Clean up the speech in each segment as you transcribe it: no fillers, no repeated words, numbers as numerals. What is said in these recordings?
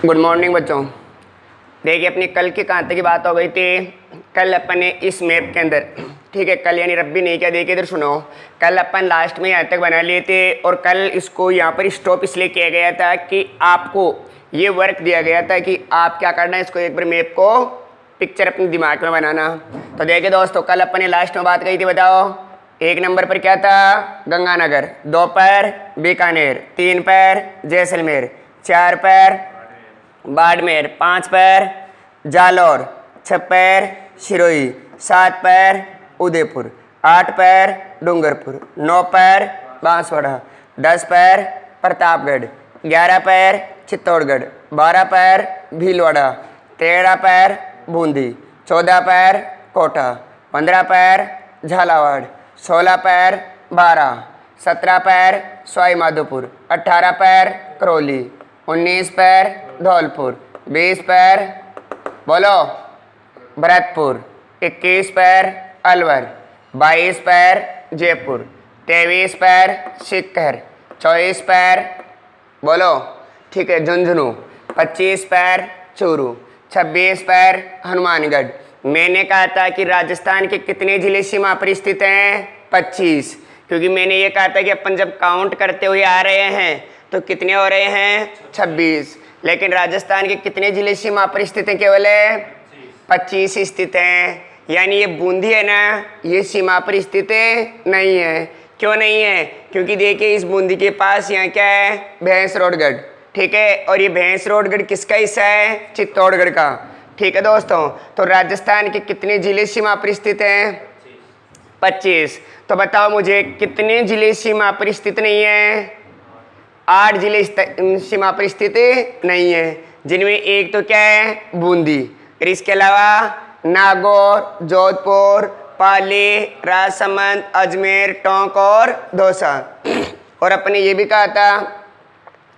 Good morning बच्चों। देखिए अपनी कल की कहाँ तक की बात हो गई थी। कल अपन ने इस मैप के अंदर, ठीक है, कल यानी रब्बी नहीं क्या, देखिए इधर सुनो। कल अपन लास्ट में यहाँ तक बना लिए थे और कल इसको यहाँ पर स्टॉप इसलिए किया गया था कि आपको ये वर्क दिया गया था कि आप क्या करना है, इसको एक बार मैप को पिक्चर अपने दिमाग में बनाना। तो देखिए दोस्तों, कल अपन ने लास्ट में बात कही थी, बताओ। 1 नंबर पर क्या था? गंगानगर। 2 पर बीकानेर। 3 पर जैसलमेर। 4 पर बाड़मेर। 5 पर जालौर। 6 पर सिरोही। 7 पर उदयपुर। 8 पर डूंगरपुर। 9 पर बांसवाड़ा। 10 पर प्रतापगढ़। 11 पर चित्तौड़गढ़। 12 पर भीलवाड़ा। 13 पर बूंदी। 14 पर कोटा। 15 पर झालावाड़। 16 पर बारा। 17 पर सवाई माधोपुर। 18 पर करौली। 19 पर धौलपुर। 20 पर बोलो भरतपुर। 21 पर अलवर। 22 पर जयपुर। 23 पर सीकर। 24 पर बोलो, ठीक है, झुंझुनू। 25 पर चूरू। 26 पर हनुमानगढ़। मैंने कहा था कि राजस्थान के कितने जिले सीमा पर स्थित हैं? 25, क्योंकि मैंने ये कहा था कि अपन जब काउंट करते हुए आ रहे हैं तो कितने हो रहे हैं? 26। लेकिन राजस्थान के कितने जिले सीमा पर स्थित हैं? केवल 25 स्थित हैं। यानी ये बूंदी है ना, ये सीमा पर स्थित नहीं है। क्यों नहीं है? क्योंकि देखिए इस बूंदी के पास यहाँ क्या है? भैंसरोडगढ़, ठीक है। और ये भैंसरोडगढ़ किसका हिस्सा है? चित्तौड़गढ़ का, ठीक है दोस्तों। तो राजस्थान के कितने जिले सीमा पर स्थित हैं? 25। तो बताओ मुझे कितने जिले सीमा पर स्थित नहीं है? 8 जिले सीमा पर स्थित नहीं है, जिनमें एक तो क्या है? बूंदी। और इसके अलावा नागौर, जोधपुर, पाली, राजसमंद, अजमेर, टोंक और दौसा। और अपने ये भी कहा था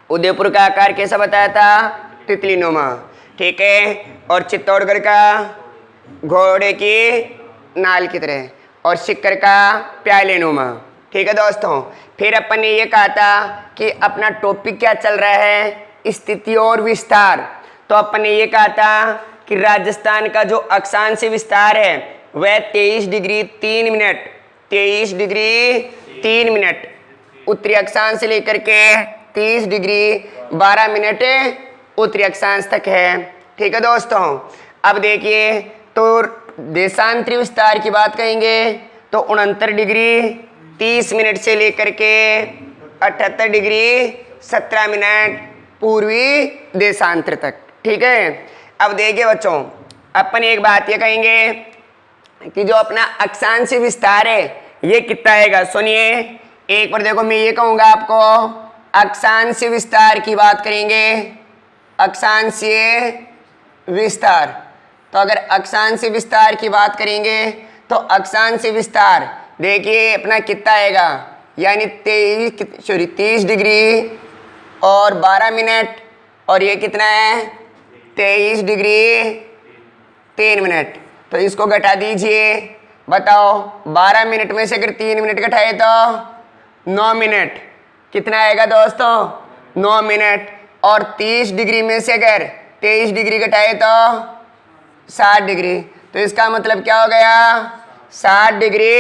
उदयपुर का आकार कैसा बताया था? तितलीनुमा, ठीक है। और चित्तौड़गढ़ का घोड़े की नाल की तरह, और सीकर का प्यालेनुमा, ठीक है दोस्तों। फिर अपन ने ये कहा था कि अपना टॉपिक क्या चल रहा है? स्थिति और विस्तार। तो अपन ने ये कहा था कि राजस्थान का जो अक्षांश विस्तार है वह 23 डिग्री 3 मिनट, 23 डिग्री 3 मिनट उत्तरी अक्षांश से लेकर के 30 डिग्री 12 मिनट उत्तरी अक्षांश तक है, ठीक है दोस्तों। अब देखिए, तो देशांतरी विस्तार की बात कहेंगे तो 69 डिग्री 30 मिनट से लेकर के 78 डिग्री 17 मिनट पूर्वी देशांतर तक, ठीक है। अब देखिए बच्चों, अपन एक बात ये कहेंगे कि जो अपना अक्षांश विस्तार है ये कितना आएगा? सुनिए एक बार, देखो मैं ये कहूँगा आपको, अक्षांश विस्तार की बात करेंगे, अक्षांशीय विस्तार। तो अगर अक्षांश विस्तार की बात करेंगे तो अक्षांश विस्तार देखिए अपना कितना आएगा, यानी 30 डिग्री और 12 मिनट, और ये कितना है? 23 डिग्री 3 मिनट। तो इसको घटा दीजिए, बताओ 12 मिनट में से अगर 3 मिनट घटाए तो 9 मिनट। कितना आएगा दोस्तों? 9 मिनट। और 30 डिग्री में से अगर 23 डिग्री घटाए तो 60 डिग्री। तो इसका मतलब क्या हो गया? 60 डिग्री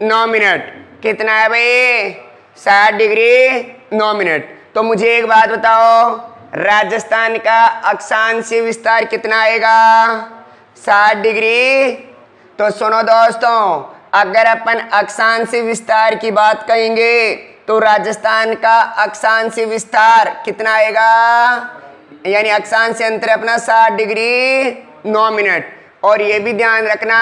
9 मिनट। कितना है भाई? 60 डिग्री 9 मिनट। तो मुझे एक बात बताओ, राजस्थान का अक्षांश विस्तार कितना आएगा? 60 डिग्री। तो सुनो दोस्तों, अगर अपन अक्षांश विस्तार की बात कहेंगे तो राजस्थान का अक्षांश विस्तार कितना आएगा? यानी अक्षांश अंतर अपना 60 डिग्री 9 मिनट। और ये भी ध्यान रखना,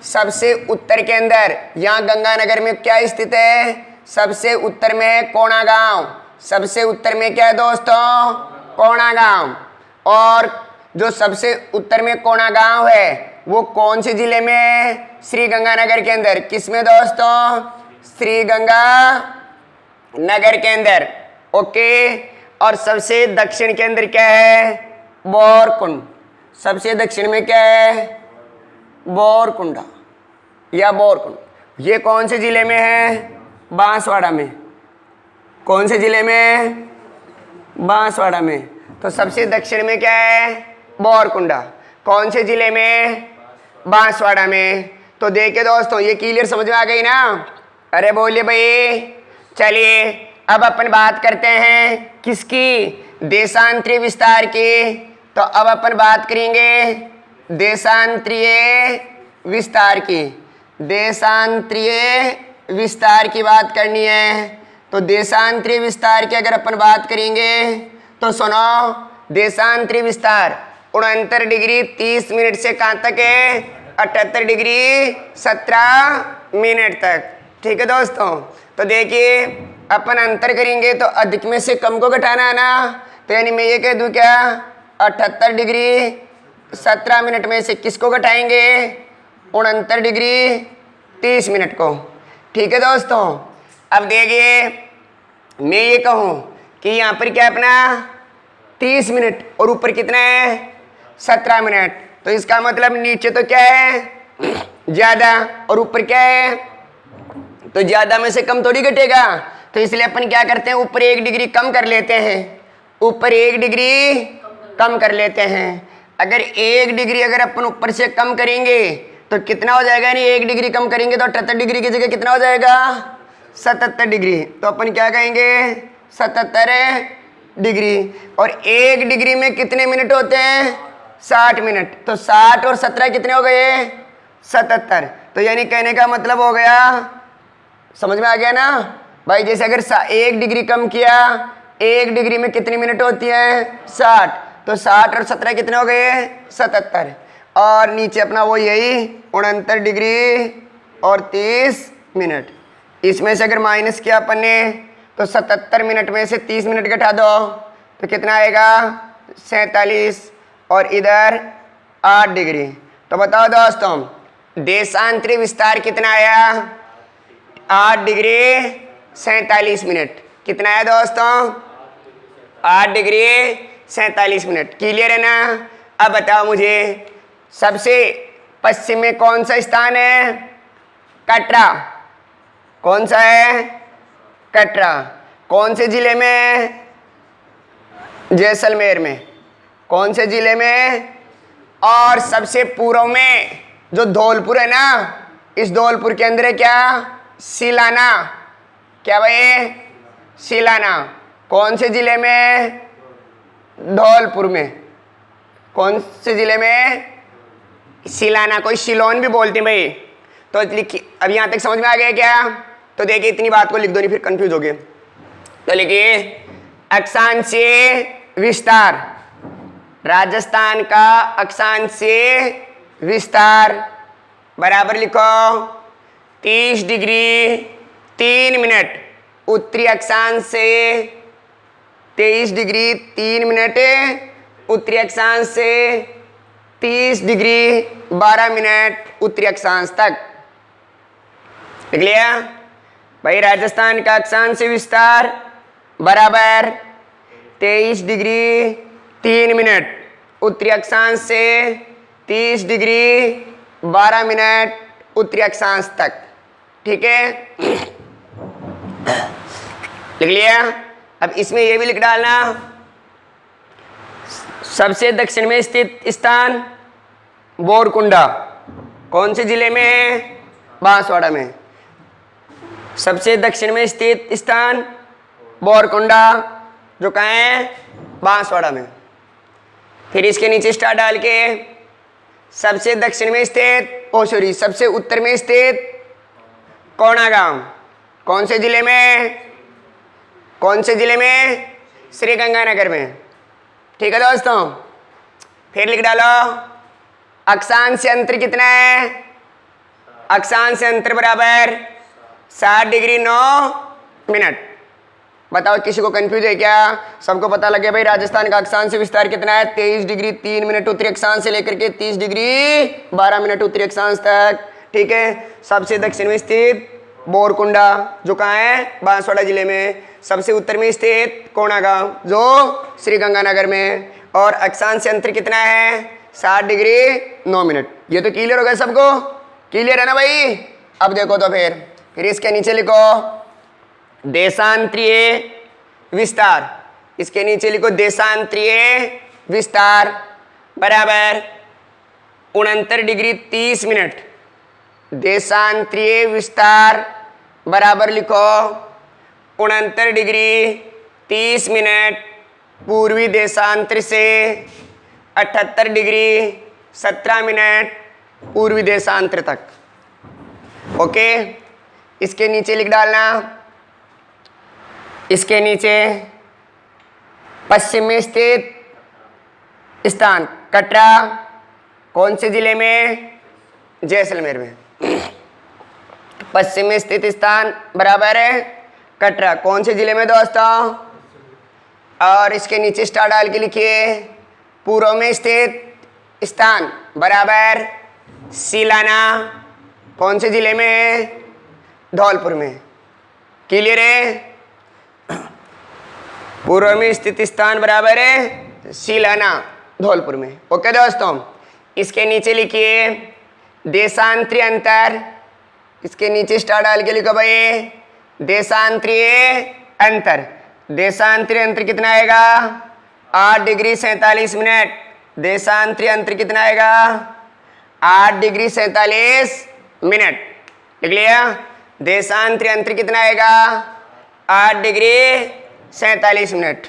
सबसे उत्तर के अंदर यहाँ गंगानगर में क्या स्थित है? सबसे उत्तर में है कोणा गांव। सबसे उत्तर में क्या है दोस्तों? कोणा गांव। और जो सबसे उत्तर में कोणा गांव है वो कौन से जिले में है? श्री गंगानगर के अंदर। किसमें दोस्तों? श्री गंगा नगर के अंदर, ओके। और सबसे दक्षिण के अंदर क्या है? बोरकुंड। सबसे दक्षिण में क्या है? बोरकुंडा या बोरकुंड। ये कौन से जिले में है? बांसवाड़ा में। कौन से जिले में? बांसवाड़ा में। तो सबसे दक्षिण में क्या है? बोरकुंडा। कौन से जिले में? बांसवाड़ा में। तो देखिए दोस्तों, ये क्लियर समझ में आ गई ना? अरे बोलिए भाई। चलिए अब अपन बात करते हैं किसकी? देशांतरीय विस्तार की। तो अब अपन बात करेंगे देशांतरीय विस्तार की। देशांतरीय विस्तार की बात करनी है। तो देशांतरीय विस्तार की अगर अपन बात करेंगे तो सुनो, देशांतरीय विस्तार 69 डिग्री 30 मिनट से कहाँ तक है? 78 डिग्री 17 मिनट तक। ठीक है दोस्तों। तो देखिए अपन अंतर करेंगे तो अधिक में से कम को घटाना है ना। तो यानी मैं ये कह दूँ क्या? 78 डिग्री 17 मिनट में से किसको घटाएंगे? 69 डिग्री 30 मिनट को। ठीक है दोस्तों। अब देखिए मैं ये कहूँ कि यहाँ पर क्या अपना 30 मिनट और ऊपर कितना है? 17 मिनट। तो इसका मतलब नीचे तो क्या है? ज़्यादा, और ऊपर क्या है? तो ज़्यादा में से कम थोड़ी घटेगा। तो इसलिए अपन क्या करते हैं? ऊपर 1 डिग्री कम कर लेते हैं। ऊपर 1 डिग्री कम कर लेते हैं। अगर 1 डिग्री अगर अपन ऊपर से कम करेंगे तो कितना हो जाएगा? यानी 1 डिग्री कम करेंगे तो 78 डिग्री की जगह कितना हो जाएगा? 77 डिग्री। तो अपन क्या कहेंगे? 77 डिग्री। और 1 डिग्री में कितने मिनट होते हैं? 60 मिनट। तो 60 और 17 कितने हो गए? 77। तो यानी कहने का मतलब हो गया, समझ में आ गया ना भाई? जैसे अगर 1 डिग्री कम किया, 1 डिग्री में कितनी मिनट होती है? 60। तो 60 और 17 कितने हो गए? 77। और नीचे अपना वो यही 69 डिग्री और 30 मिनट। इसमें से अगर माइनस किया अपन ने तो 77 मिनट में से 30 मिनट घटा दो तो कितना आएगा? 47। और इधर 8 डिग्री। तो बताओ दोस्तों देशांतरीय विस्तार कितना आया? 8 डिग्री 47 मिनट। कितना है दोस्तों? 8 डिग्री 47 मिनट। क्लियर है ना? अब बताओ मुझे सबसे पश्चिम में कौन सा स्थान है? कटरा। कौन सा है? कटरा। कौन से जिले में? जैसलमेर में। कौन से जिले में? और सबसे पूर्व में जो धौलपुर है ना, इस धौलपुर के अंदर है क्या? सिलाना। क्या भाई? सिलाना। कौन से जिले में? धौलपुर में। कौन से जिले में? सिलाना। कोई सिलोन भी बोलते हैं भाई। तो लिखिए, अब यहाँ तक समझ में आ गया क्या? तो देखिए इतनी बात को लिख दो, नहीं फिर कंफ्यूज हो गए। तो लिखिए अक्षांशीय विस्तार, राजस्थान का अक्षांशीय विस्तार बराबर लिखो 30 डिग्री 3 मिनट उत्तरी अक्षांश से, 23 डिग्री 3 मिनट उत्तरी अक्षांश से 30 डिग्री 12 मिनट उत्तरी अक्षांश तक। लिख लिया भाई? राजस्थान का अक्षांशीय विस्तार बराबर 23 डिग्री 3 मिनट उत्तरी अक्षांश से 30 डिग्री 12 मिनट उत्तरी अक्षांश तक। ठीक है, लिख लिया? अब इसमें यह भी लिख डालना सबसे दक्षिण में स्थित स्थान बोरकुंडा। कौन से जिले में है? बांसवाड़ा में। सबसे दक्षिण में स्थित स्थान बोरकुंडा, जो कहाँ है? बांसवाड़ा में। फिर इसके नीचे स्टार डाल के सबसे दक्षिण में स्थित सबसे उत्तर में स्थित कोणागांव। कौन से जिले में? कौन से जिले में? श्रीगंगानगर में। ठीक है दोस्तों, फिर लिख डालो अक्षांश अंतर कितना है? अक्षांश अंतर बराबर 60 डिग्री 9 मिनट। बताओ किसी को कंफ्यूज है क्या? सबको पता लग गया भाई राजस्थान का अक्षांश विस्तार कितना है? 23 डिग्री 3 मिनट उत्तरी अक्षांश से लेकर के 30 डिग्री 12 मिनट उत्तरी अक्षांश तक। ठीक है, सबसे दक्षिण में स्थित बोरकुंडा, जो कहाँ है? बांसवाड़ा जिले में। सबसे उत्तर में स्थित कोणागांव, जो श्रीगंगानगर में। और अक्षांश अंतर कितना है? 60 डिग्री 9 मिनट। ये तो क्लियर हो गया सबको? क्लियर है ना भाई? अब देखो तो फिर इसके नीचे लिखो देशांतरीय विस्तार। इसके नीचे लिखो देशांतरीय विस्तार बराबर 69 डिग्री 30 मिनट। देशांतरीय विस्तार बराबर लिखो 69 डिग्री 30 मिनट पूर्वी देशांतर से 78 डिग्री 17 मिनट पूर्वी देशांतर तक। ओके, इसके नीचे लिख डालना, इसके नीचे पश्चिम में स्थित स्थान कटरा, कौन से जिले में? जैसलमेर में। पश्चिम में स्थित स्थान बराबर है कटरा, कौन से जिले में दोस्तों? और इसके नीचे स्टार डाल के लिखिए पूर्व में स्थित स्थान बराबर सिलाना, कौन से जिले में? धौलपुर में। क्लियर है? पूर्व में स्थित स्थान बराबर है सिलाना, धौलपुर में। ओके दोस्तों, इसके नीचे लिखिए देशांतरीय अंतर, इसके नीचे स्टार डाल के लिखो भाई देशांतरीय अंतर। देशांतरीय अंतर कितना आएगा? 8 डिग्री 47 मिनट। देशांतरीय अंतर कितना आएगा? 8 डिग्री 47 मिनट। लिख लिया? देशांतरीय अंतर कितना आएगा? 8 degree 47 minute.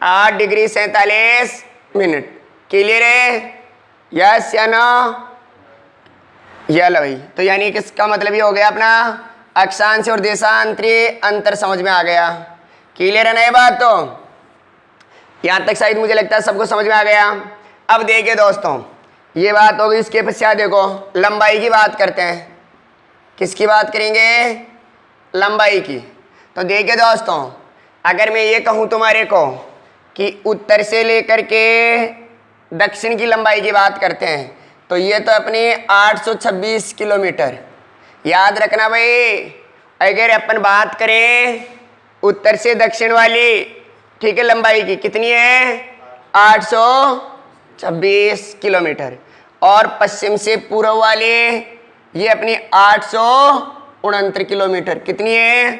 8 degree 47 minute. Clear है? यस या नो? लो भाई, तो यानी कि इसका मतलब ये हो गया अपना अक्षांश और देशांतरीय अंतर समझ में आ गया। क्लियर है ना ये बात? तो यहाँ तक शायद मुझे लगता है सबको समझ में आ गया। अब देखिए दोस्तों, ये बात होगी, इसके पश्चात देखो लंबाई की बात करते हैं। किसकी बात करेंगे? लंबाई की। तो देखिए दोस्तों, अगर मैं ये कहूँ तुम्हारे को कि उत्तर से लेकर के दक्षिण की लंबाई की बात करते हैं, तो ये तो अपनी 826 किलोमीटर। याद रखना भाई, अगर अपन बात करें उत्तर से दक्षिण वाली, ठीक है, लंबाई की कितनी है? 826 किलोमीटर। और पश्चिम से पूर्व वाली ये अपनी 869 किलोमीटर। कितनी है?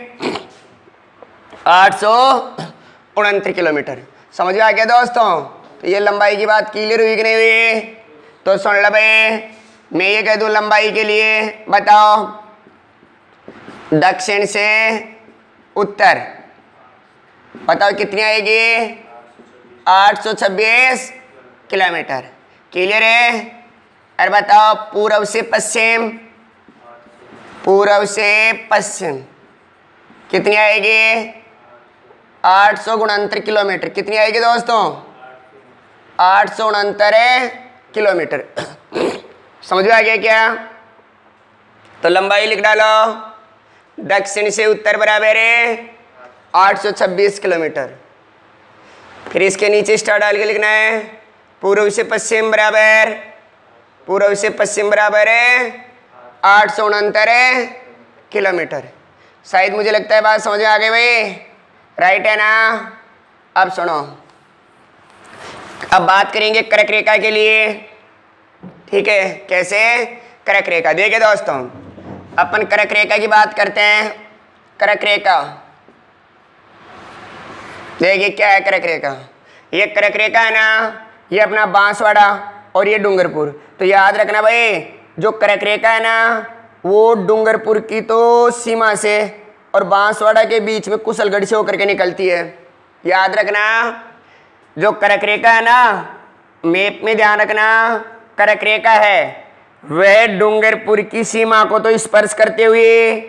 869 किलोमीटर। समझ में आ गया दोस्तों? तो ये लंबाई की बात क्लियर हुई कि नहीं हुई? तो सुन लो भाई, मैं ये कह दूं लंबाई के लिए, बताओ दक्षिण से उत्तर, बताओ कितनी आएगी? 826 किलोमीटर। क्लियर है? और बताओ पूर्व से पश्चिम, पूर्व से पश्चिम कितनी आएगी? 869 किलोमीटर। कितनी आएगी दोस्तों? 869 किलोमीटर। समझ में आ गया क्या? तो लंबाई लिख डालो, दक्षिण से उत्तर बराबर है 826 किलोमीटर। फिर इसके नीचे स्टार डाल के लिखना है पूर्व से पश्चिम बराबर, पूर्व से पश्चिम बराबर है 869 किलोमीटर। शायद मुझे लगता है बात समझ में आ गई भाई, राइट है ना? अब सुनो, अब बात करेंगे कर्क रेखा के लिए। ठीक है, कैसे? कर्क रेखा। देखिए दोस्तों, अपन कर्क रेखा की बात करते हैं। कर्क रेखा देखिए क्या है कर्क रेखा। ये कर्क रेखा है ना, ये अपना बांसवाड़ा और ये डूंगरपुर। तो याद रखना भाई, जो कर्क रेखा है ना, वो डूंगरपुर की तो सीमा से और बांसवाड़ा के बीच में कुशलगढ़ से होकर के निकलती है। याद रखना, जो कर्क रेखा है ना, मैप में ध्यान रखना, कर्क रेखा है वह डूंगरपुर की सीमा को तो स्पर्श करते हुए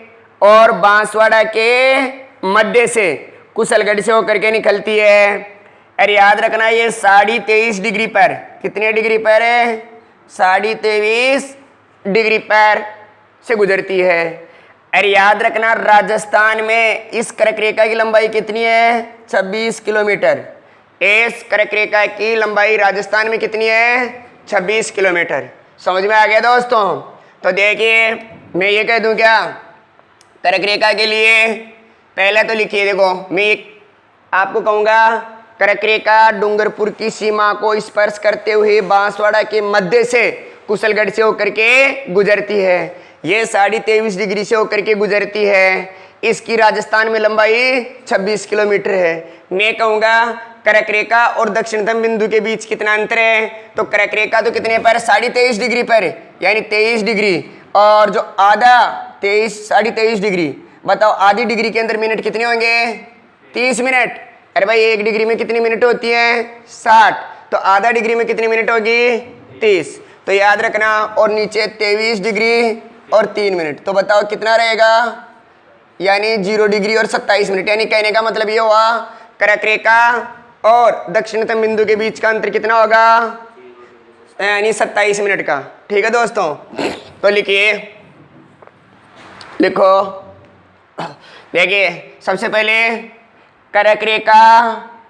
और बांसवाड़ा के मध्य से कुशलगढ़ से होकर के निकलती है। अरे याद रखना, ये 23.5 डिग्री पर, कितने डिग्री पर है? 23.5 डिग्री पर से गुजरती है। अरे याद रखना, राजस्थान में इस कर्क रेखा की लंबाई कितनी है? 26 किलोमीटर। इस कर्क रेखा की लंबाई राजस्थान में कितनी है? 26 किलोमीटर। समझ में आ गया दोस्तों? तो देखिए, मैं ये कह दूं क्या कर्क रेखा के लिए? पहले तो लिखिए, देखो मैं आपको कहूँगा कर्क रेखा डूंगरपुर की सीमा को स्पर्श करते हुए बांसवाड़ा के मध्य से कुशलगढ़ से होकर के गुजरती है। ये 23.5 डिग्री से होकर के गुजरती है। इसकी राजस्थान में लंबाई 26 किलोमीटर है। मैं कहूँगा कर्क रेखा और दक्षिणतम बिंदु के बीच कितना अंतर है? तो कर्क रेखा तो कितने पर? 23.5 डिग्री पर, यानी 23 डिग्री, और जो आधा 23 डिग्री, बताओ आधी डिग्री के अंदर मिनट कितने होंगे? 30 मिनट। अरे भाई 1 डिग्री में कितनी मिनट होती है? 60। तो आधा डिग्री में कितनी मिनट होगी? 30। तो याद रखना। और नीचे 23 डिग्री और 3 मिनट, तो बताओ कितना रहेगा? यानी 0 डिग्री और 27 मिनट। यानी कहने का मतलब ये हुआ कर्क रेखा और दक्षिणतम बिंदु के बीच का अंतर कितना होगा? यानी 27 मिनट का। ठीक है दोस्तों, तो लिखो। देखिए सबसे पहले कर्क रेखा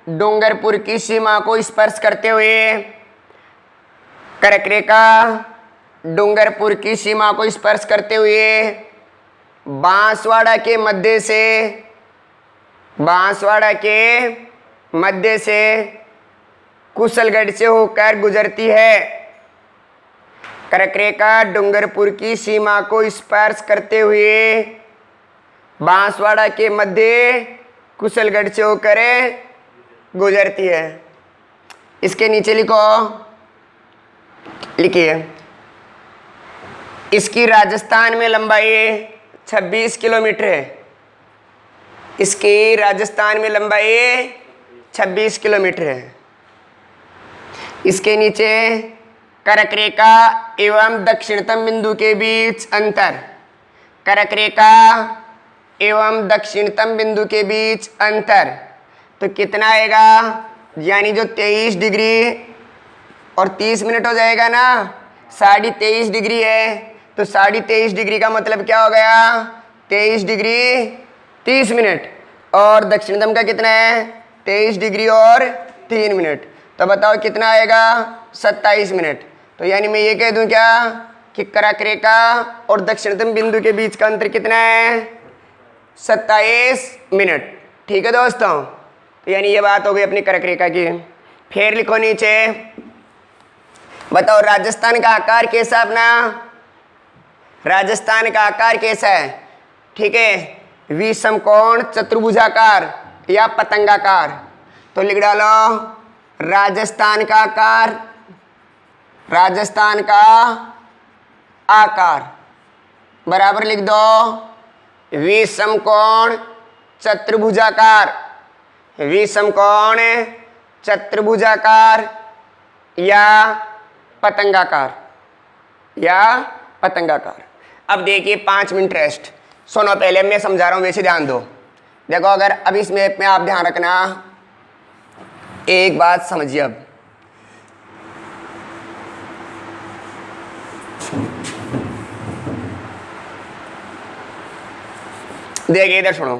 डूंगरपुर की सीमा को स्पर्श करते हुए, कर्क रेखा डूंगरपुर की सीमा को स्पर्श करते हुए बांसवाड़ा के मध्य से कुशलगढ़ से होकर गुजरती है। कर्क रेखा डूंगरपुर की सीमा को स्पर्श करते हुए बांसवाड़ा के मध्य कुशलगढ़ से होकर गुजरती है। इसके नीचे लिखिए इसकी राजस्थान में लंबाई 26 किलोमीटर है। इसकी राजस्थान में लंबाई 26 किलोमीटर है। इसके नीचे कर्क रेखा एवं दक्षिणतम बिंदु के बीच अंतर, कर्क रेखा एवं दक्षिणतम बिंदु के बीच अंतर तो कितना आएगा? यानी जो 23 डिग्री और 30 मिनट हो जाएगा ना, 23.5 डिग्री है, तो 23.5 डिग्री का मतलब क्या हो गया? 23 डिग्री 30 मिनट। और दक्षिणतम का कितना है? 23 डिग्री और 3 मिनट। तो बताओ कितना आएगा? 27 मिनट। तो यानी मैं ये कह दूं क्या कि कर्क रेखा और दक्षिणतम बिंदु के बीच का अंतर कितना है? 27 मिनट। ठीक है दोस्तों, तो यानी ये बात हो गई अपनी कर्क रेखा की। फिर लिखो नीचे, बताओ राजस्थान का आकार कैसा? अपना राजस्थान का आकार कैसा है? ठीक है, विषमकोण, चतुर्भुजाकार या पतंगाकार। तो लिख डालो राजस्थान का आकार, राजस्थान का आकार बराबर लिख दो विषमकोण चतुर्भुजाकार, विषमकोण चतुर्भुजाकार या पतंगाकार, या पतंगाकार। अब देखिए 5 मिनट रेस्ट। सुनो, पहले मैं समझा रहा हूँ, वैसे ध्यान दो। देखो अगर अब इस मैप में आप ध्यान रखना, एक बात समझिए। अब देखिए इधर सुनो।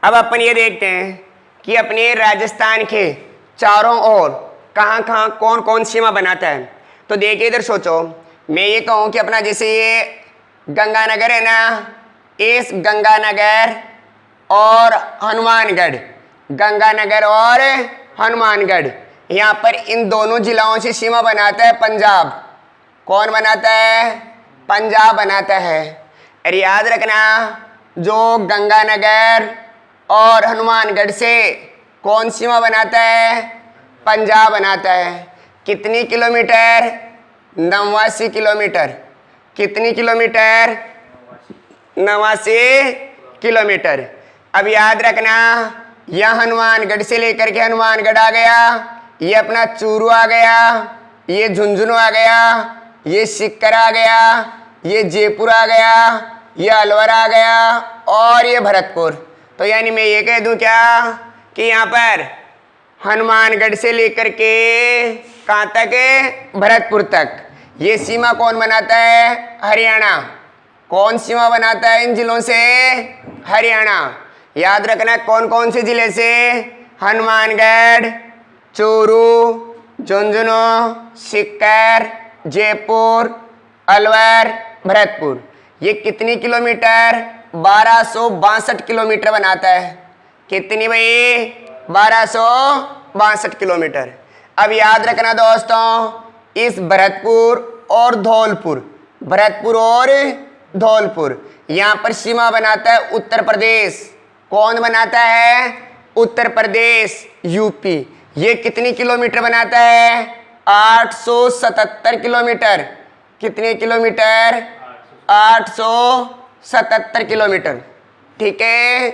अब अपन ये देखते हैं कि अपने राजस्थान के चारों ओर कहाँ कहाँ कौन कौन सीमा बनाता है। तो देखिए इधर सोचो, मैं ये कहूँ कि अपना जैसे ये गंगानगर है ना, इस गंगानगर और हनुमानगढ़, गंगानगर और हनुमानगढ़, यहाँ पर इन दोनों जिलाओं से सीमा बनाता है पंजाब। कौन बनाता है? पंजाब बनाता है। अरे याद रखना, जो गंगानगर और हनुमानगढ़ से कौन सीमा बनाता है? पंजाब बनाता है। कितनी किलोमीटर? 89 किलोमीटर। कितनी किलोमीटर? 89 किलोमीटर। अब याद रखना, यह हनुमानगढ़ से लेकर के हनुमानगढ़ आ गया, ये अपना चूरू आ गया, ये झुंझुनू आ गया, ये सीकर आ गया, ये जयपुर आ गया, ये अलवर आ गया और ये भरतपुर। तो यानी मैं ये कह दूं क्या कि यहाँ पर हनुमानगढ़ से लेकर के कहाँ तक है? भरतपुर तक। ये सीमा कौन बनाता है? हरियाणा। कौन सीमा बनाता है इन जिलों से? हरियाणा। याद रखना कौन कौन से जिले से? हनुमानगढ़, चूरू, झुंझुनू, सीकर, जयपुर, अलवर, भरतपुर। ये कितनी किलोमीटर? 1262 किलोमीटर बनाता है। कितनी भाई? 1262 किलोमीटर। अब याद रखना दोस्तों, इस भरतपुर और धौलपुर, भरतपुर और धौलपुर, यहाँ पर सीमा बनाता है उत्तर प्रदेश। कौन बनाता है? उत्तर प्रदेश, यूपी। ये कितनी किलोमीटर बनाता है? 877 किलोमीटर। कितने किलोमीटर? 877 किलोमीटर। ठीक है,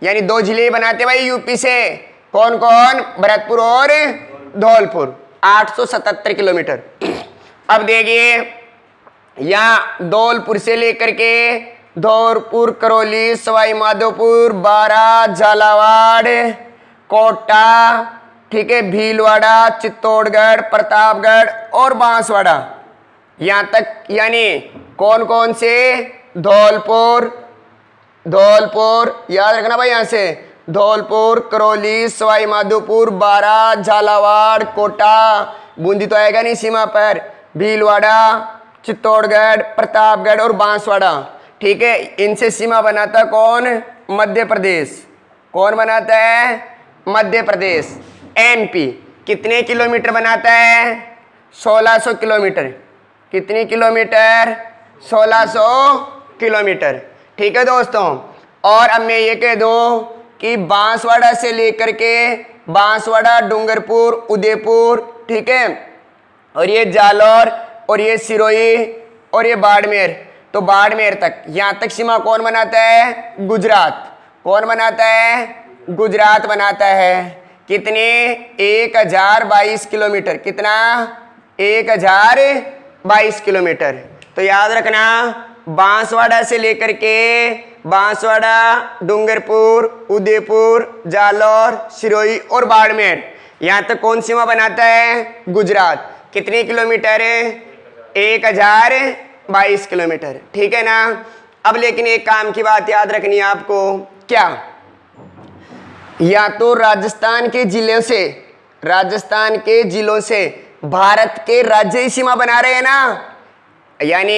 यानी दो जिले बनाते भाई यूपी से। कौन कौन? भरतपुर और धौलपुर। 877 किलोमीटर। अब देखिए, यहाँ धौलपुर से लेकर के धौलपुर, करौली, सवाई माधोपुर, बारा, झालावाड़, कोटा, ठीक है, भीलवाड़ा, चित्तौड़गढ़, प्रतापगढ़ और बांसवाड़ा, यहाँ तक। यानी कौन कौन से? धौलपुर, धौलपुर याद रखना भाई, यहाँ से धौलपुर, करौली, सवाई माधोपुर, बारा, झालावाड़, कोटा, बूंदी तो आएगा नहीं सीमा पर, भीलवाड़ा, चित्तौड़गढ़, प्रतापगढ़ और बांसवाड़ा। ठीक है, इनसे सीमा बनाता कौन? मध्य प्रदेश। कौन बनाता है? मध्य प्रदेश। एमपी कितने किलोमीटर बनाता है? 1600 किलोमीटर। कितनी किलोमीटर? 1600 किलोमीटर। ठीक है दोस्तों, और अब मैं ये कह दूं कि बांसवाड़ा से लेकर के बांसवाड़ा, डूंगरपुर, उदयपुर, ठीक है, और ये जालौर और ये सिरोही और ये बाड़मेर, तो बाड़मेर तक, यहाँ तक सीमा कौन बनाता है? गुजरात। कौन बनाता है? गुजरात बनाता है। कितने? 1022 किलोमीटर। कितना? 1022 किलोमीटर। तो याद रखना, बांसवाड़ा से लेकर के बांसवाड़ा, डूंगरपुर, उदयपुर, जालौर, सिरोही और बाड़मेर, यहाँ तक कौन सीमा बनाता है? गुजरात। कितने किलोमीटर? 1022 किलोमीटर। ठीक है ना। अब लेकिन एक काम की बात याद रखनी है आपको। क्या? या तो राजस्थान के जिलों से, राजस्थान के जिलों से भारत के राज्य ही सीमा बना रहे हैं ना। यानी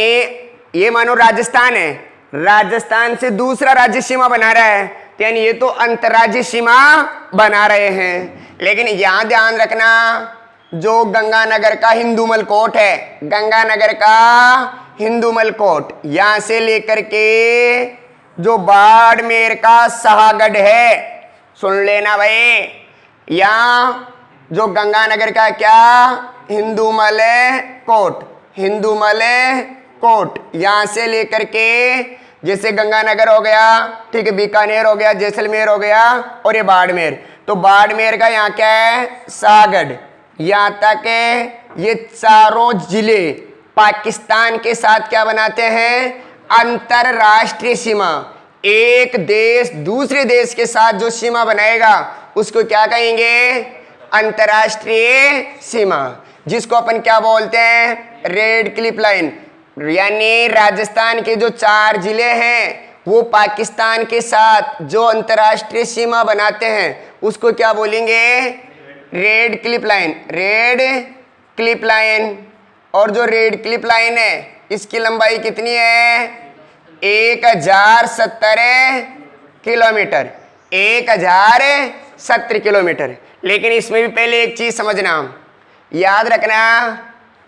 ये मानो राजस्थान है, राजस्थान से दूसरा राज्य सीमा बना रहा है, तो यानी ये तो अंतर्राज्यीय सीमा बना रहे हैं। लेकिन यहाँ ध्यान रखना, जो गंगानगर का हिंदूमल कोट है, गंगानगर का हिंदूमल कोट, यहाँ से लेकर के जो बाड़मेर का शाहगढ़ है, सुन लेना भाई, यहाँ जो गंगानगर का क्या? हिंदूमल कोट, हिंदूमल कोट, यहाँ से लेकर के जैसे गंगानगर हो गया, ठीक है, बीकानेर हो गया, जैसलमेर हो गया और ये बाड़मेर, तो बाड़मेर का यहाँ क्या है? शाहगढ़। यहाँ तक ये चारों जिले पाकिस्तान के साथ क्या बनाते हैं? अंतरराष्ट्रीय सीमा। एक देश दूसरे देश के साथ जो सीमा बनाएगा उसको क्या कहेंगे? अंतरराष्ट्रीय सीमा, जिसको अपन क्या बोलते हैं? Red Cliff line. यानी राजस्थान के जो 4 जिले हैं वो पाकिस्तान के साथ जो अंतरराष्ट्रीय सीमा बनाते हैं उसको क्या बोलेंगे? Red Cliff line, red Cliff line. और जो रेड क्लिफ लाइन है इसकी लंबाई कितनी है? 1070 किलोमीटर, 1070 किलोमीटर। लेकिन इसमें भी पहले एक चीज समझना, याद रखना,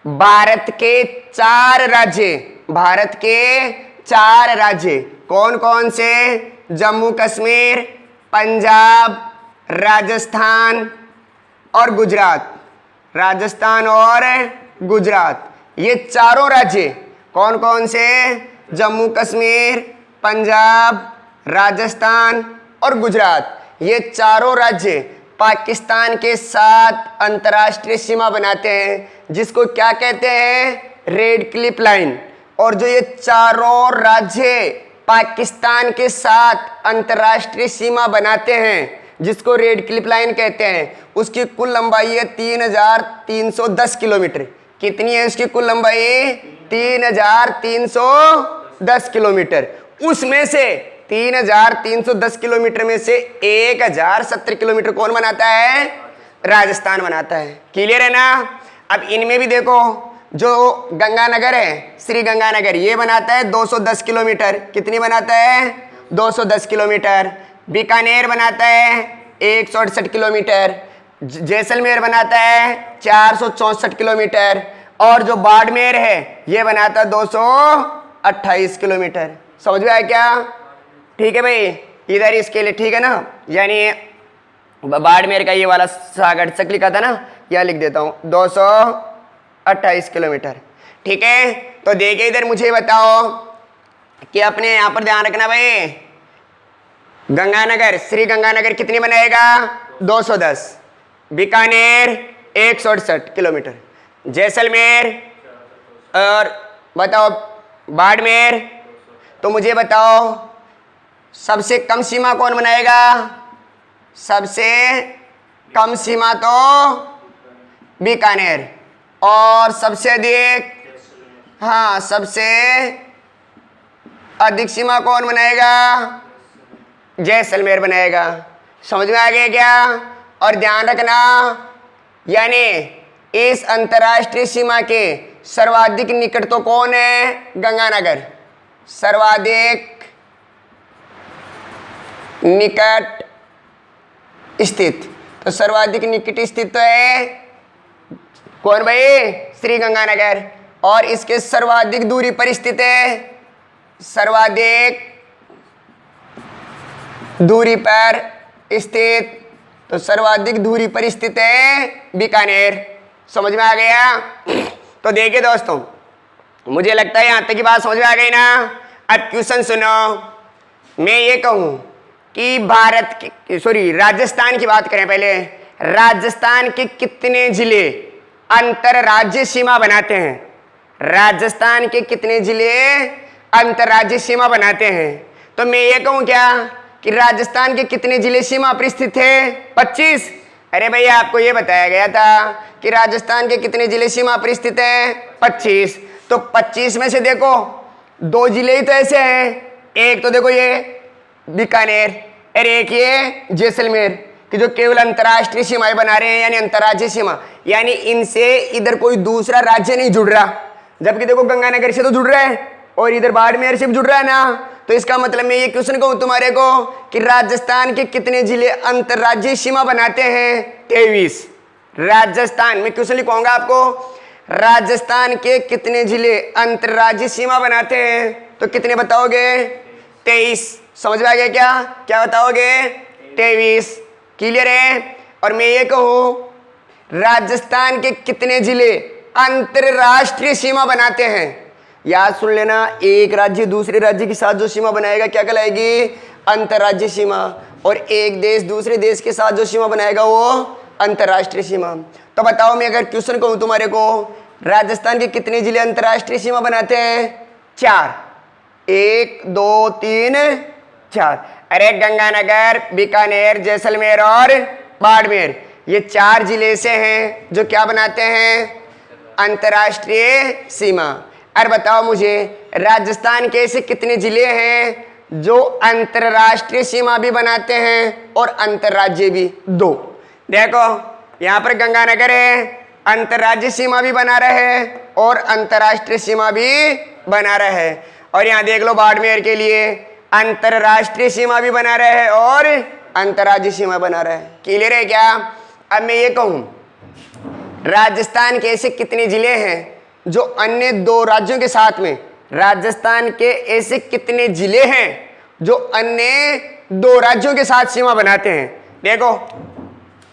भारत के 4 राज्य, भारत के 4 राज्य कौन कौन से? जम्मू कश्मीर, पंजाब, राजस्थान और गुजरात। राजस्थान और गुजरात, ये चारों राज्य कौन कौन से? जम्मू कश्मीर, पंजाब, राजस्थान और गुजरात, ये चारों राज्य पाकिस्तान के साथ अंतर्राष्ट्रीय सीमा बनाते हैं, जिसको क्या कहते हैं? Red Cliff line. और जो ये चारों राज्य पाकिस्तान के साथ अंतर्राष्ट्रीय सीमा बनाते हैं, जिसको रेड क्लिफ लाइन कहते हैं, उसकी कुल लंबाई है 3310 किलोमीटर। कितनी है उसकी कुल लंबाई? 3310 किलोमीटर। उसमें से 3310 किलोमीटर में से 1070 किलोमीटर कौन बनाता है? राजस्थान बनाता है। क्लियर है ना। अब इनमें भी देखो, जो गंगानगर है, श्री गंगानगर, ये बनाता है 210 किलोमीटर। कितनी बनाता है? 210 किलोमीटर। बीकानेर बनाता है 168 किलोमीटर। जैसलमेर बनाता है 464 किलोमीटर। और जो बाड़मेर है ये बनाता है 228 किलोमीटर। समझ में आया क्या? ठीक है भाई, इधर इसके लिए ठीक है ना, यानी बाड़मेर का ये वाला सागर तक लिखा था ना, यहाँ लिख देता हूँ 228 किलोमीटर। ठीक है, तो देखिए इधर मुझे बताओ कि अपने यहाँ पर ध्यान रखना भाई, गंगानगर, श्री गंगानगर कितनी बनाएगा? 210, बीकानेर 168 किलोमीटर, जैसलमेर और बताओ बाड़मेर। तो मुझे बताओ सबसे कम सीमा कौन बनाएगा? सबसे कम सीमा तो बीकानेर, और सबसे अधिक, हाँ सबसे अधिक सीमा कौन बनाएगा? जैसलमेर बनाएगा। समझ में आ गया क्या? और ध्यान रखना, यानी इस अंतर्राष्ट्रीय सीमा के सर्वाधिक निकट तो कौन है? गंगानगर, सर्वाधिक निकट स्थित। तो सर्वाधिक निकट स्थित तो है कौन भाई? श्री गंगानगर। और इसके सर्वाधिक दूरी पर स्थित है, सर्वाधिक दूरी पर स्थित, तो सर्वाधिक दूरी पर स्थित है बीकानेर। समझ में आ गया? तो देखिए दोस्तों, मुझे लगता है यहां तक की बात समझ में आ गई ना। अब क्वेश्चन सुनो, मैं ये कहूं कि भारत की, सॉरी राजस्थान की बात करें पहले, राजस्थान के कितने जिले अंतरराज्यीय सीमा बनाते हैं? राजस्थान के कितने जिले अंतरराज्यीय सीमा बनाते हैं? तो मैं ये कहूं क्या कि राजस्थान के कितने जिले सीमा पर स्थित है? 25। अरे भैया आपको ये बताया गया था कि राजस्थान के कितने जिले सीमा पर स्थित है? 25। तो 25 में से देखो 2 जिले ही तो ऐसे हैं, एक तो देखो ये बीकानेर और एक ये जैसलमेर, कि जो केवल अंतर्राष्ट्रीय सीमाएं बना रहे हैं, यानी अंतर्राज्यीय सीमा, यानी इनसे इधर कोई दूसरा राज्य नहीं जुड़ रहा। जबकि देखो गंगानगर से तो जुड़ रहा है और इधर बाड़मेर से भी जुड़ रहा है ना। तो इसका मतलब मैं ये क्वेश्चन कहूं तुम्हारे को कि राजस्थान के कितने जिले अंतर्राज्यीय सीमा बनाते हैं? 23। राजस्थान में क्वेश्चन लिखवाऊंगा आपको, राजस्थान के कितने जिले अंतर्राज्यीय सीमा बनाते हैं? तो कितने बताओगे? 23। समझ में आ गया क्या? क्या बताओगे? 23। क्लियर है? और मैं ये कहूं राजस्थान के कितने जिले अंतरराष्ट्रीय सीमा बनाते हैं? याद सुन लेना, एक राज्य दूसरे राज्य के साथ जो सीमा बनाएगा क्या कहलाएगी? अंतरराज्यीय सीमा। और एक देश दूसरे देश के साथ जो सीमा बनाएगा वो अंतरराष्ट्रीय सीमा। तो बताओ, मैं अगर क्वेश्चन कहूं तुम्हारे को, राजस्थान के कितने जिले अंतरराष्ट्रीय सीमा बनाते हैं? 4। 1 2 3 4। अरे गंगानगर, बीकानेर, जैसलमेर और बाड़मेर, ये 4 जिले से हैं जो क्या बनाते हैं? अंतर्राष्ट्रीय सीमा। अरे बताओ मुझे, राजस्थान के ऐसे कितने जिले हैं जो अंतर्राष्ट्रीय सीमा भी बनाते हैं और अंतर्राज्यीय भी? 2। देखो यहाँ पर गंगानगर है, अंतर्राज्यीय सीमा भी बना रहे हैं और अंतर्राष्ट्रीय सीमा भी बना रहे हैं। और यहाँ देख लो बाड़मेर के लिए अंतर्राष्ट्रीय सीमा भी बना रहे हैं और अंतर्राज्यीय सीमा बना रहे हैं। क्लियर है क्या? अब मैं ये कहूँ राजस्थान के ऐसे कितने जिले हैं जो अन्य 2 राज्यों के साथ में, राजस्थान के ऐसे कितने जिले हैं जो अन्य 2 राज्यों के साथ सीमा बनाते हैं? देखो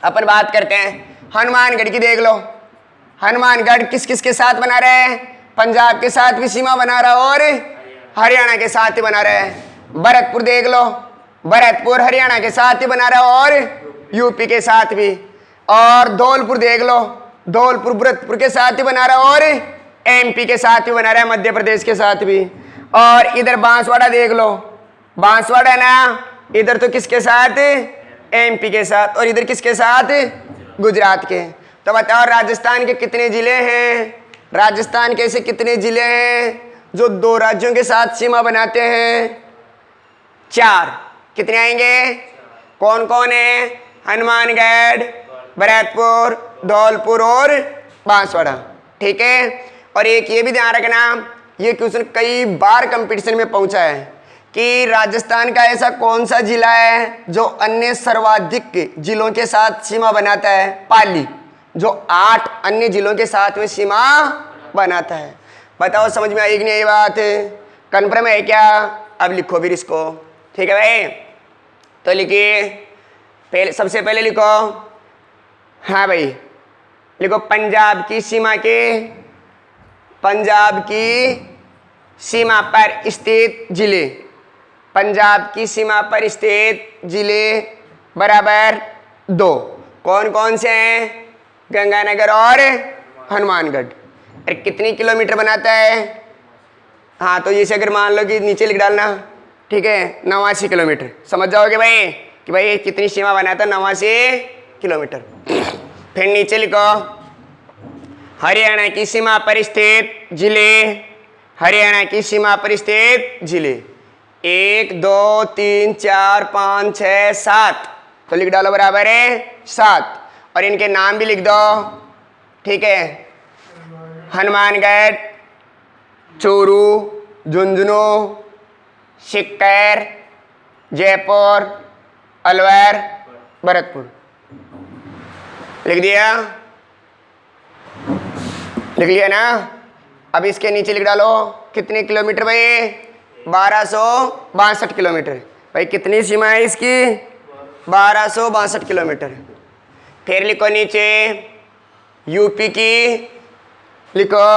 अपन बात करते हैं हनुमानगढ़ की। देख लो हनुमानगढ़ किस किस के साथ बना रहे हैं? पंजाब के साथ भी सीमा बना रहा है और हरियाणा के साथ ही बना रहा है। भरतपुर देख लो, भरतपुर हरियाणा के साथ ही बना रहा है और यूपी के साथ भी। और धौलपुर देख लो, धौलपुर भरतपुर के साथ ही बना रहा है और एमपी के साथ भी बना रहा है, मध्य प्रदेश के साथ भी। और इधर बांसवाड़ा देख लो, बांसवाड़ा ना, इधर तो किसके साथ? एमपी के साथ। और इधर किसके साथ? गुजरात के। तो बताओ राजस्थान के कितने जिले हैं? राजस्थान के ऐसे कितने जिले हैं जो 2 राज्यों के साथ सीमा बनाते हैं? 4। कितने आएंगे? कौन कौन है? हनुमानगढ़, भरतपुर, धौलपुर और बांसवाड़ा। ठीक है। और एक ये भी ध्यान रखना, ये क्वेश्चन कई बार कंपटीशन में पहुंचा है कि राजस्थान का ऐसा कौन सा जिला है जो अन्य सर्वाधिक जिलों के साथ सीमा बनाता है? पाली, जो 8 अन्य जिलों के साथ में सीमा बनाता है। बताओ समझ में आई कि नहीं ये बात? कन्फर्म है क्या? अब लिखो फिर इसको, ठीक है भाई। तो लिखिए, पहले सबसे पहले लिखो, हाँ भाई लिखो पंजाब की सीमा के, पंजाब की सीमा पर स्थित जिले, पंजाब की सीमा पर स्थित जिले बराबर 2। कौन कौन से हैं? गंगानगर और हनुमानगढ़। अरे कितनी किलोमीटर बनाता है? हाँ तो जैसे अगर मान लो कि नीचे लिख डालना, ठीक है, 89 किलोमीटर, समझ जाओगे भाई कि भाई कितनी सीमा बनाता है, 89 किलोमीटर। फिर नीचे लिखो हरियाणा की सीमा पर स्थित जिले, हरियाणा की सीमा पर स्थित जिले 1 2 3 4 5 6 7, तो लिख डालो बराबर है 7। और इनके नाम भी लिख दो, ठीक है, हनुमानगढ़, चूरू, झुंझुनू, सीकर, जयपुर, अलवर, भरतपुर। लिख दिया? लिख लिया ना? अब इसके नीचे लिख डालो कितने किलोमीटर भाई? 1262 किलोमीटर। भाई कितनी सीमा है इसकी? 1262 किलोमीटर। फिर लिखो नीचे यूपी की, लिखो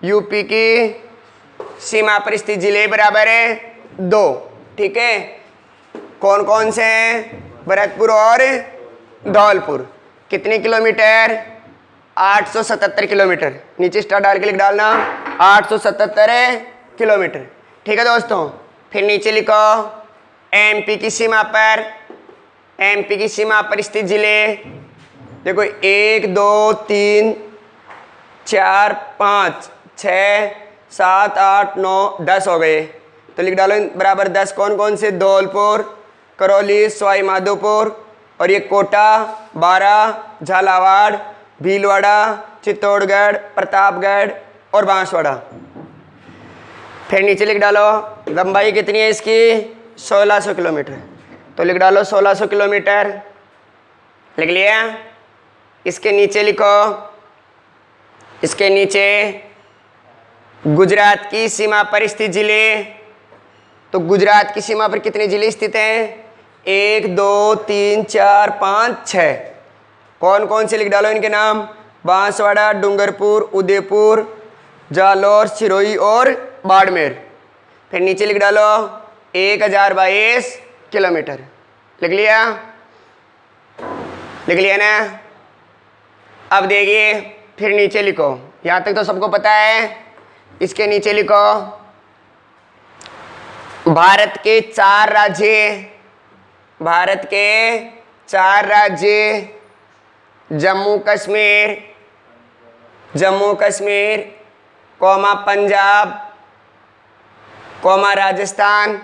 यूपी की सीमा पर स्थित जिले बराबर है 2, ठीक है। कौन कौन से हैं? भरतपुर और धौलपुर। कितने किलोमीटर? 877 किलोमीटर। नीचे स्टार डाल के लिख डालना 877 किलोमीटर, ठीक है दोस्तों। फिर नीचे लिखो एमपी की सीमा पर, एमपी की सीमा पर स्थित जिले, देखो 1 2 3 4 5 6 7 8 9 10 हो गए, तो लिख डालो बराबर 10। कौन कौन से? धौलपुर, करौली, सवाई माधोपुर और ये कोटा, 12, झालावाड़, भीलवाड़ा, चित्तौड़गढ़, प्रतापगढ़ और बांसवाड़ा। फिर नीचे लिख डालो लंबाई कितनी है इसकी? 1600 किलोमीटर, तो लिख डालो 1600 किलोमीटर। लिख लिया? इसके नीचे लिखो, इसके नीचे गुजरात की सीमा पर स्थित जिले, तो गुजरात की सीमा पर कितने जिले स्थित हैं? 1 2 3 4 5 6। कौन कौन से? लिख डालो इनके नाम, बांसवाड़ा, डूंगरपुर, उदयपुर, जालौर, सिरोही और बाड़मेर। फिर नीचे लिख डालो 1022 किलोमीटर। लिख लिया? लिख लिया ना? अब देखिए फिर नीचे लिखो, यहाँ तक तो सबको पता है। इसके नीचे लिखो भारत के 4 राज्य, भारत के 4 राज्य, जम्मू कश्मीर, जम्मू कश्मीर, कौमा पंजाब, कौमा राजस्थान